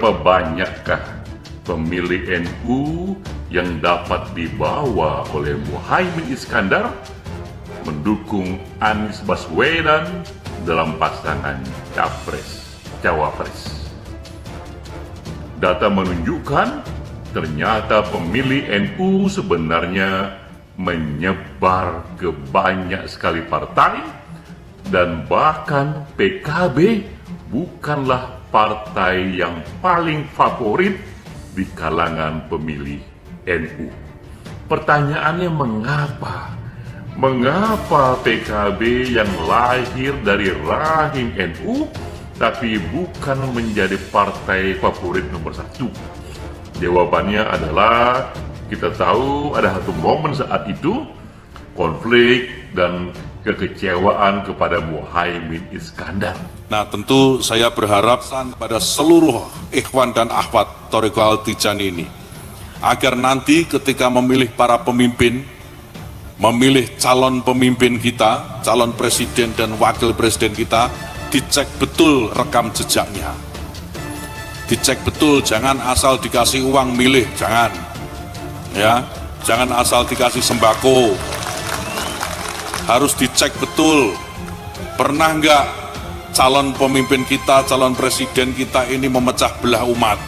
Berapa banyakkah pemilih NU yang dapat dibawa oleh Muhaimin Iskandar mendukung Anies Baswedan dalam pasangan Capres-Cawapres? Data menunjukkan ternyata pemilih NU sebenarnya menyebar ke banyak sekali partai, dan bahkan PKB bukanlah partai yang paling favorit di kalangan pemilih NU. Pertanyaannya mengapa? Mengapa PKB yang lahir dari rahim NU tapi bukan menjadi partai favorit nomor satu? Jawabannya adalah kita tahu ada satu momen saat itu konflik dan kekecewaan kepada Muhaimin Iskandar. Nah, tentu saya berharap pada seluruh ikhwan dan akhwat Thariqah Al-Tijani ini, agar nanti ketika memilih para pemimpin, memilih calon pemimpin kita, calon presiden dan wakil presiden kita, dicek betul rekam jejaknya. Dicek betul, jangan asal dikasih uang milih, jangan. Ya, jangan asal dikasih sembako. Harus dicek betul, pernah nggak calon pemimpin kita, calon presiden kita ini memecah belah umat.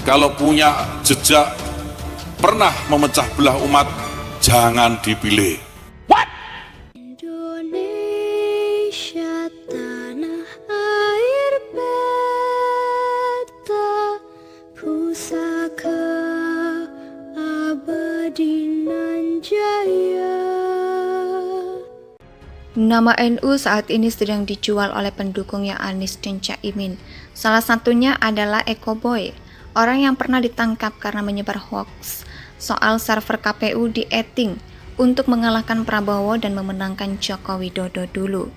Kalau punya jejak pernah memecah belah umat, jangan dipilih. Indonesia tanah air beta, pusaka abadi nan jaya. Nama NU saat ini sedang dijual oleh pendukungnya Anies dan Caimin. Salah satunya adalah Eko Boy, orang yang pernah ditangkap karena menyebar hoax soal server KPU di Eting untuk mengalahkan Prabowo dan memenangkan Joko Widodo dulu.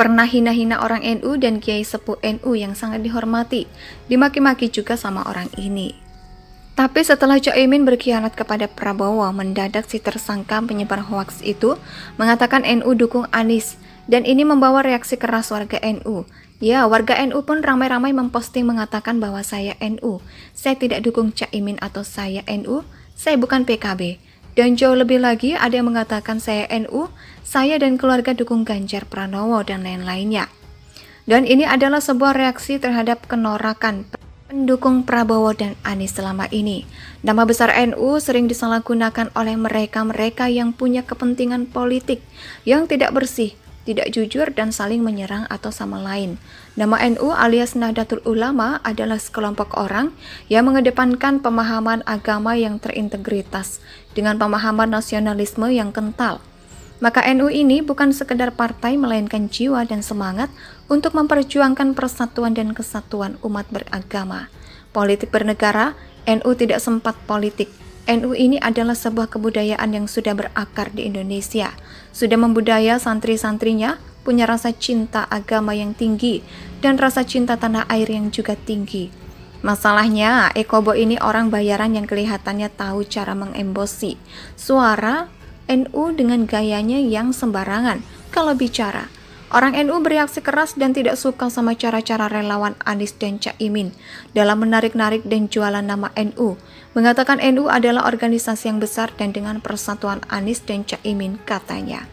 Pernah hina-hina orang NU dan kiai sepuh NU yang sangat dihormati, dimaki-maki juga sama orang ini. Tapi setelah Caimin berkhianat kepada Prabowo, mendadak si tersangka penyebar hoaks itu mengatakan NU dukung Anies, dan ini membawa reaksi keras warga NU. Ya, warga NU pun ramai-ramai memposting mengatakan bahwa saya NU, saya tidak dukung Caimin atau saya NU, saya bukan PKB. Dan jauh lebih lagi ada yang mengatakan saya NU, saya dan keluarga dukung Ganjar Pranowo dan lain-lainnya. Dan ini adalah sebuah reaksi terhadap kenorakan pendukung Prabowo dan Anies selama ini. Nama besar NU sering disalahgunakan oleh mereka-mereka yang punya kepentingan politik yang tidak bersih, tidak jujur, dan saling menyerang atau sama lain. Nama NU alias Nahdlatul Ulama adalah sekelompok orang yang mengedepankan pemahaman agama yang terintegritas dengan pemahaman nasionalisme yang kental. Maka NU ini bukan sekedar partai, melainkan jiwa dan semangat untuk memperjuangkan persatuan dan kesatuan umat beragama. Politik bernegara, NU tidak sempat politik. NU ini adalah sebuah kebudayaan yang sudah berakar di Indonesia, sudah membudaya santri-santrinya, punya rasa cinta agama yang tinggi, dan rasa cinta tanah air yang juga tinggi. Masalahnya, Eko Boy ini orang bayaran yang kelihatannya tahu cara mengembosi suara NU dengan gayanya yang sembarangan kalau bicara. Orang NU bereaksi keras dan tidak suka sama cara-cara relawan Anies dan Caimin dalam menarik-narik dan jualan nama NU. Mengatakan NU adalah organisasi yang besar dan dengan persatuan Anies dan Caimin katanya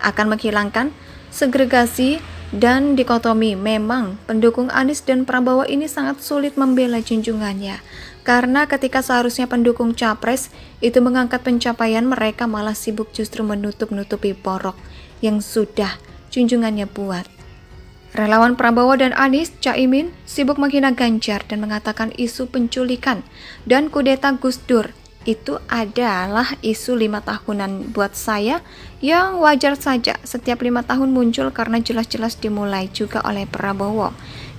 akan menghilangkan segregasi dan dikotomi. Memang pendukung Anies dan Prabowo ini sangat sulit membela junjungannya. Karena ketika seharusnya pendukung capres itu mengangkat pencapaian, mereka malah sibuk justru menutup-nutupi borok yang sudah junjungannya buat. Relawan Prabowo dan Anies, Caimin sibuk menghina Ganjar dan mengatakan isu penculikan dan kudeta Gus Dur itu adalah isu 5 tahunan buat saya yang wajar saja setiap 5 tahun muncul karena jelas-jelas dimulai juga oleh Prabowo.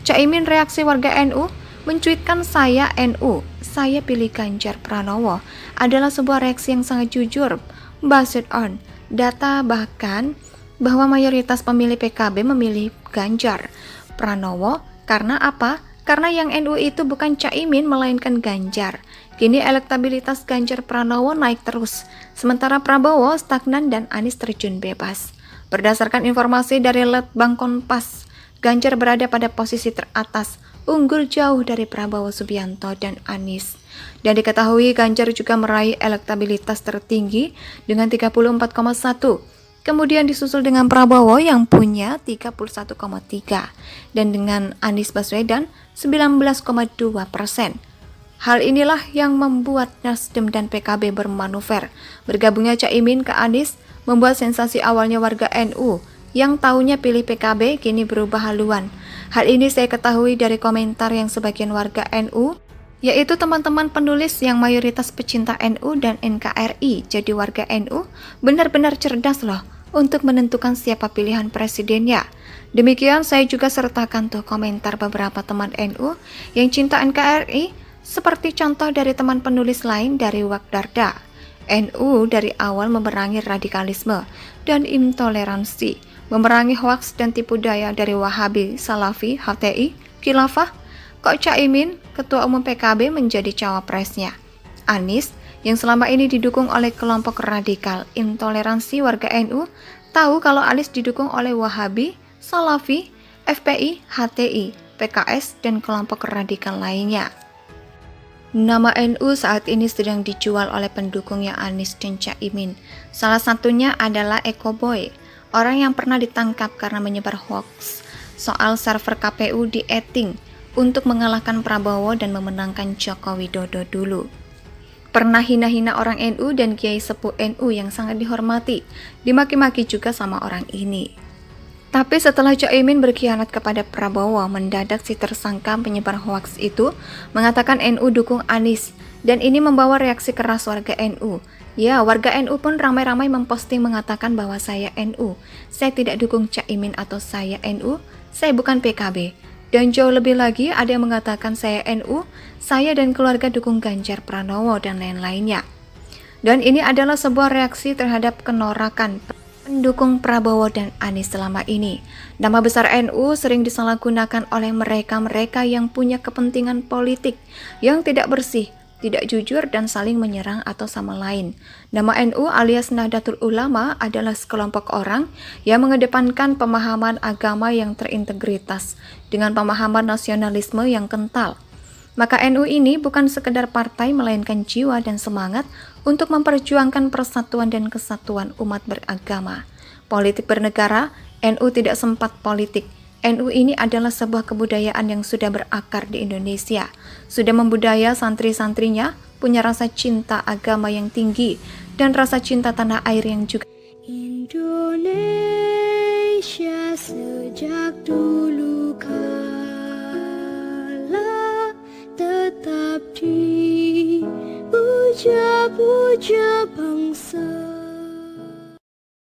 Caimin reaksi warga NU mencuitkan saya NU, saya pilih Ganjar Pranowo adalah sebuah reaksi yang sangat jujur, based on data bahkan bahwa mayoritas pemilih PKB memilih Ganjar Pranowo karena apa? Karena yang NU itu bukan Caimin melainkan Ganjar. Kini elektabilitas Ganjar Pranowo naik terus, sementara Prabowo stagnan dan Anies terjun bebas. Berdasarkan informasi dari Litbang Kompas, Ganjar berada pada posisi teratas unggul jauh dari Prabowo Subianto dan Anies. Dan diketahui Ganjar juga meraih elektabilitas tertinggi dengan 34,1. Kemudian disusul dengan Prabowo yang punya 31,3 dan dengan Anies Baswedan 19,2%. Hal inilah yang membuat Nasdem dan PKB bermanuver. Bergabungnya Caimin ke Anies membuat sensasi awalnya warga NU yang taunya pilih PKB kini berubah haluan. Hal ini saya ketahui dari komentar yang sebagian warga NU, yaitu teman-teman penulis yang mayoritas pecinta NU dan NKRI. Jadi warga NU benar-benar cerdas loh untuk menentukan siapa pilihan presidennya. Demikian saya juga sertakan tuh komentar beberapa teman NU yang cinta NKRI, seperti contoh dari teman penulis lain dari Wakdarda. NU dari awal memerangi radikalisme dan intoleransi, memerangi hoaks dan tipu daya dari Wahabi, Salafi, HTI, Khilafah. Kok Caimin, Ketua Umum PKB, menjadi cawapresnya? Anies, yang selama ini didukung oleh kelompok radikal intoleransi warga NU, tahu kalau Anies didukung oleh Wahabi, Salafi, FPI, HTI, PKS, dan kelompok radikal lainnya. Nama NU saat ini sedang dijual oleh pendukungnya Anies dan Caimin. Salah satunya adalah Eko Boy, orang yang pernah ditangkap karena menyebar hoax soal server KPU di Eting untuk mengalahkan Prabowo dan memenangkan Joko Widodo dulu. Pernah hina-hina orang NU dan kiai sepuh NU yang sangat dihormati, dimaki-maki juga sama orang ini. Tapi setelah Caimin berkhianat kepada Prabowo, mendadak si tersangka penyebar hoaks itu mengatakan NU dukung Anies, dan ini membawa reaksi keras warga NU. Ya, warga NU pun ramai-ramai memposting mengatakan bahwa saya NU, saya tidak dukung Caimin atau saya NU, saya bukan PKB. Dan jauh lebih lagi ada yang mengatakan saya NU, saya dan keluarga dukung Ganjar Pranowo dan lain-lainnya. Dan ini adalah sebuah reaksi terhadap kenorakan pendukung Prabowo dan Anies selama ini. Nama besar NU sering disalahgunakan oleh mereka-mereka yang punya kepentingan politik yang tidak bersih, tidak jujur, dan saling menyerang atau sama lain. Nama NU alias Nahdlatul Ulama adalah sekelompok orang yang mengedepankan pemahaman agama yang terintegritas dengan pemahaman nasionalisme yang kental. Maka NU ini bukan sekedar partai melainkan jiwa dan semangat untuk memperjuangkan persatuan dan kesatuan umat beragama. Politik bernegara, NU tidak sempat politik. NU ini adalah sebuah kebudayaan yang sudah berakar di Indonesia. Sudah membudaya santri-santrinya, punya rasa cinta agama yang tinggi dan rasa cinta tanah air yang juga. Indonesia sejak dulu kala tetap dipuja-puja bangsa